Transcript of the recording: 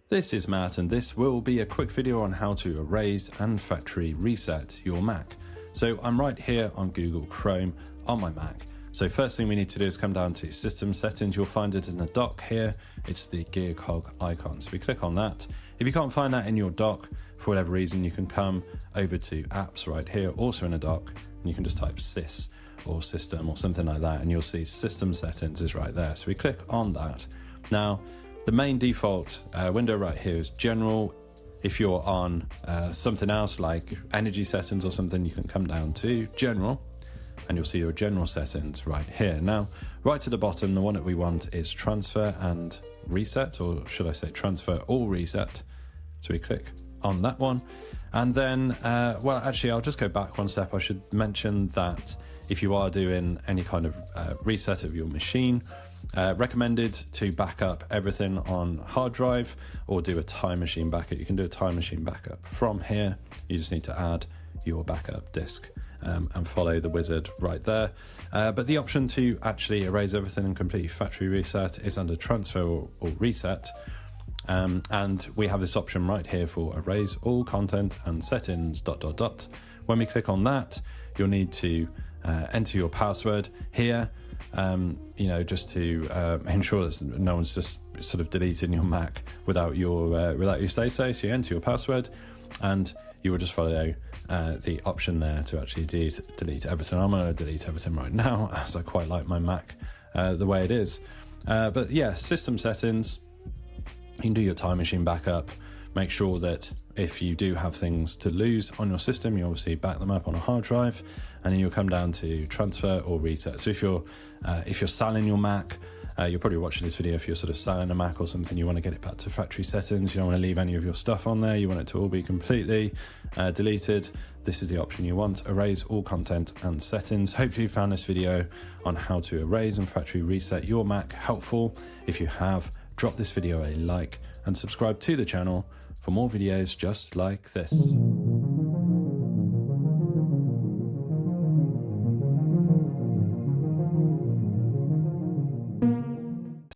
This is Matt, and this will be a quick video on how to erase and factory reset your Mac. So I'm right here on Google Chrome on my Mac. So first thing we need to do is come down to System Settings. You'll find it in the dock here. It's the gear cog icon. So we click on that. If you can't find that in your dock for whatever reason, you can come over to Apps right here, also in a dock, and you can just type Sys or System or something like that, and you'll see System Settings is right there. So we click on that. Now, the main default window right here is General. If you're on something else like Energy Settings or something, you can come down to General, and you'll see your general settings right here. Now, right to the bottom, the one that we want is Transfer and Reset, or should I say Transfer or Reset. So we click on that one. And then, well, actually, I'll just go back one step. I should mention that if you are doing any kind of reset of your machine, recommended to back up everything on hard drive or do a time machine backup. You can do a time machine backup from here. You just need to add your backup disk and follow the wizard right there. But the option to actually erase everything and complete factory reset is under Transfer or Reset. And we have this option right here for erase all content and settings ... When we click on that, you'll need to enter your password here, you know, just to ensure that no one's just sort of deleting your Mac without your say-so. So you enter your password, and you will just follow the option there to actually delete everything. I'm going to delete everything right now, as I quite like my Mac the way it is. But yeah, system settings. You can do your time machine backup. Make sure that if you do have things to lose on your system, you obviously back them up on a hard drive, and then you'll come down to Transfer or Reset. So if you're selling your Mac, you're probably watching this video if you're sort of selling a Mac or something, you want to get it back to factory settings, you don't want to leave any of your stuff on there, you want it to all be completely deleted. This is the option you want, erase all content and settings. Hopefully you found this video on how to erase and factory reset your Mac helpful. If you have, drop this video a like and subscribe to the channel for more videos just like this.